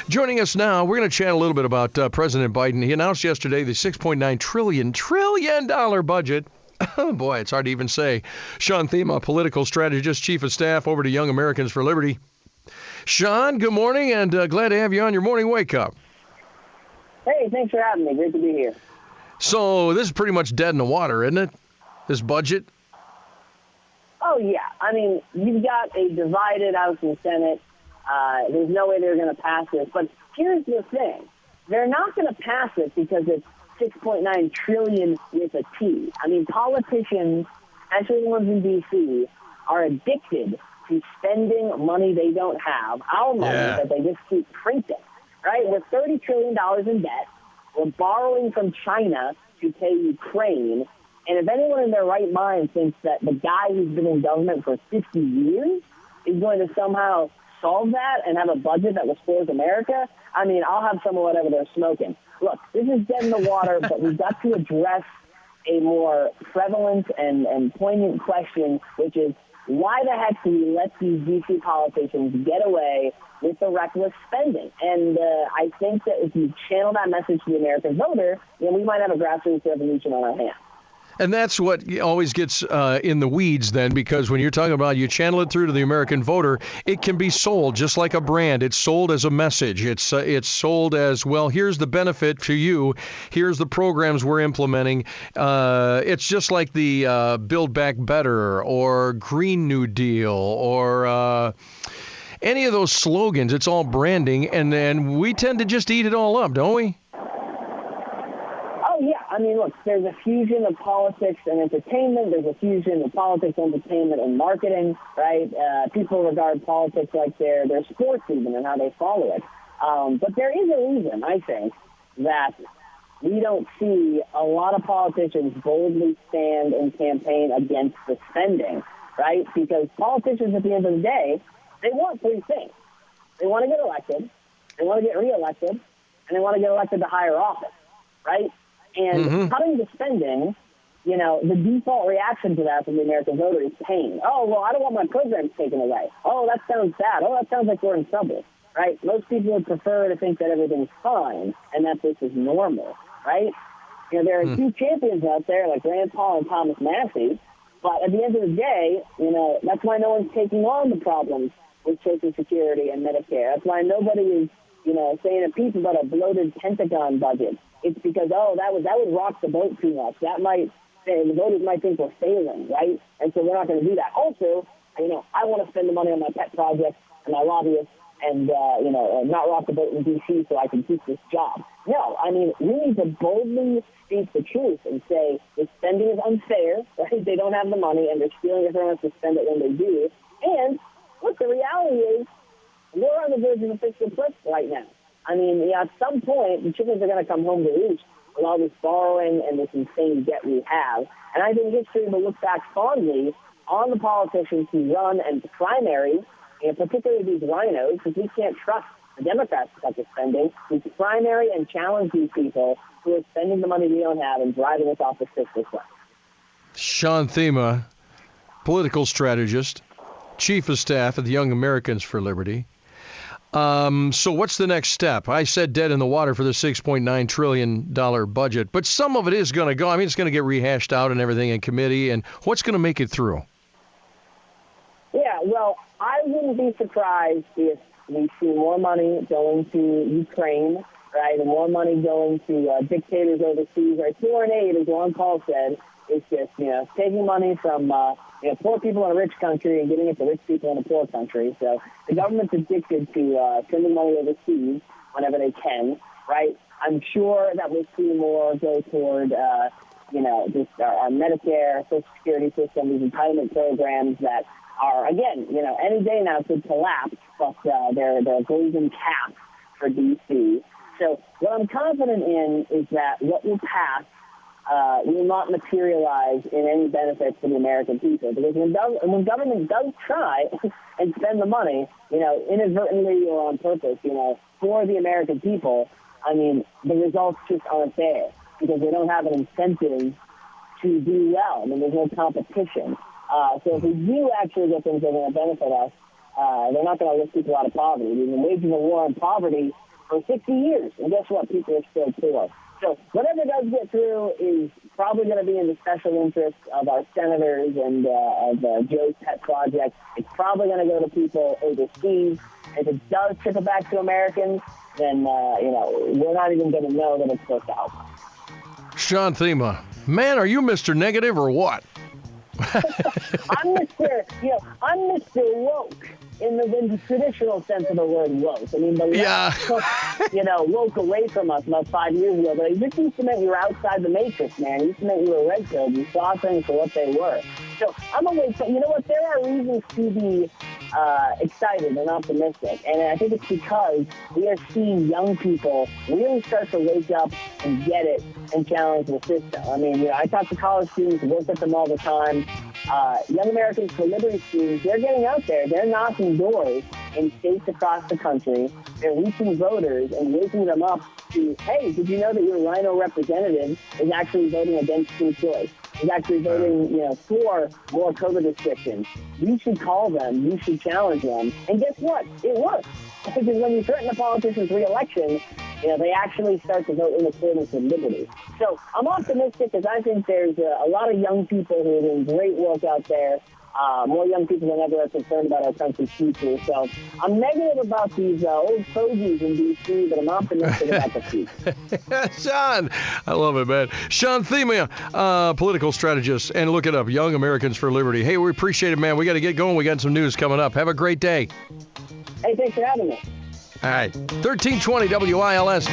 Joining us now, we're going to chat a little bit about President Biden. He announced yesterday the $6.9 trillion budget. Oh, boy, it's hard to even say. Sean Themea, political strategist, chief of staff over to Young Americans for Liberty. Sean, good morning, and glad to have you on your morning wake-up. Hey, thanks for having me. Great to be here. So this is pretty much dead in the water, isn't it, this budget? Oh, yeah. I mean, you've got a divided House and Senate. There's no way they're going to pass this. But here's the thing. They're not going to pass it because it's $6.9 trillion with a T. I mean, politicians, especially the ones in D.C., are addicted to spending money they don't have, our money that they just keep printing, right? We're $30 trillion in debt. We're borrowing from China to pay Ukraine. And if anyone in their right mind thinks that the guy who's been in government for 50 years is going to somehow solve that and have a budget that restores America, I mean, I'll have some of whatever they're smoking. Look, this is dead in the water, but we've got to address a more prevalent and poignant question, which is, why the heck do we let these D.C. politicians get away with the reckless spending? And I think that if you channel that message to the American voter, then we might have a grassroots revolution on our hands. And that's what always gets in the weeds then, because when you're talking about you channel it through to the American voter, it can be sold just like a brand. It's sold as a message. It's sold as, well, here's the benefit to you. Here's the programs we're implementing. It's just like the Build Back Better or Green New Deal or any of those slogans. It's all branding, and we tend to just eat it all up, don't we? I mean, look, there's a fusion of politics and entertainment. There's a fusion of politics, entertainment, and marketing, right? People regard politics like their sports even and how they follow it. But there is a reason, I think, that we don't see a lot of politicians boldly stand and campaign against the spending, right? Because politicians, at the end of the day, they want three things. They want to get elected, they want to get reelected, and they want to get elected to higher office, right? And cutting the spending, you know, the default reaction to that from the American voter is pain. Oh, well, I don't want my programs taken away. Oh, that sounds bad. Oh, that sounds like we're in trouble, right? Most people would prefer to think that everything's fine and that this is normal, right? You know, there are two champions out there like Rand Paul and Thomas Massey, but at the end of the day, you know, that's why no one's taking on the problems with Social Security and Medicare. That's why nobody is, you know, saying a peep about a bloated Pentagon budget. It's because, that would rock the boat too much. That might, the voters might think we're failing, right? And so we're not going to do that. Also, you know, I want to spend the money on my pet projects and my lobbyists and, not rock the boat in D.C. so I can keep this job. No, I mean, we need to boldly speak the truth and say the spending is unfair, right? They don't have the money and they're stealing it from us to spend it when they do. And, look, the reality is we're on the verge of a fiscal cliff right now. I mean, at some point, the chickens are going to come home to roost with all this borrowing and this insane debt we have. And I think history will look back fondly on the politicians who run and primaries, and particularly these rhinos, because we can't trust the Democrats to cut the spending. We primary and challenge these people who are spending the money we don't have and driving us off the fiscal cliff. Sean Themea, political strategist, chief of staff at the Young Americans for Liberty. So what's the next step? I said dead in the water for the $6.9 trillion budget, but some of it is going to go. I mean, it's going to get rehashed out and everything in committee. And what's going to make it through? Yeah, well, I wouldn't be surprised if we see more money going to Ukraine, right, and more money going to dictators overseas. Right? Foreign aid, as Ron Paul said, is just, you know, taking money from poor people in a rich country and giving it to rich people in a poor country. So the government's addicted to sending money overseas whenever they can, right? I'm sure that we'll see more go toward, just our Medicare, Social Security system, these entitlement programs that are, again, any day now could collapse, but they're golden cap for D.C. So what I'm confident in is that what will pass will not materialize in any benefits to the American people. Because when government does try and spend the money, inadvertently or on purpose, for the American people, I mean, the results just aren't there because they don't have an incentive to do well. I mean, there's no competition. So if we do actually get things that are going to benefit us, they're not going to lift people out of poverty. I mean, waging a war on poverty for 60 years. And guess what? People are still poor. So whatever does get through is probably going to be in the special interest of our senators and of Joe's pet project. It's probably going to go to people overseas. If it does trickle back to Americans, then, we're not even going to know that it's worked out. Sean Themea, man, are you Mr. Negative or what? I'm Mr. Woke in the traditional sense of the word woke. I mean, the left took, woke away from us about 5 years ago, but it just used to mean you were outside the matrix, man. It used to mean you were red-pilled. You saw things for what they were. So I'm always, you know what, there are reasons to be excited and optimistic, and I think it's because we are seeing young people really start to wake up and get it and challenge the system. I mean, I talk to college students, work with them all the time. Young Americans for Liberty students, they're getting out there. They're knocking doors in states across the country. They're reaching voters and waking them up to, hey, did you know that your rhino representative is actually voting against school choice? Is actually voting, for more COVID restrictions. You should call them. You should challenge them. And guess what? It works. Because when you threaten a politician's re-election, they actually start to vote in accordance with liberty. So I'm optimistic because I think there's a lot of young people who are doing great work out there. More young people than ever are concerned about our country's future. So I'm negative about these old fogies in D.C., but I'm optimistic about the future. Sean, I love it, man. Sean Themea, political strategist, and look it up, Young Americans for Liberty. Hey, we appreciate it, man. We got to get going. We got some news coming up. Have a great day. Hey, thanks for having me. All right, 1320 WILS.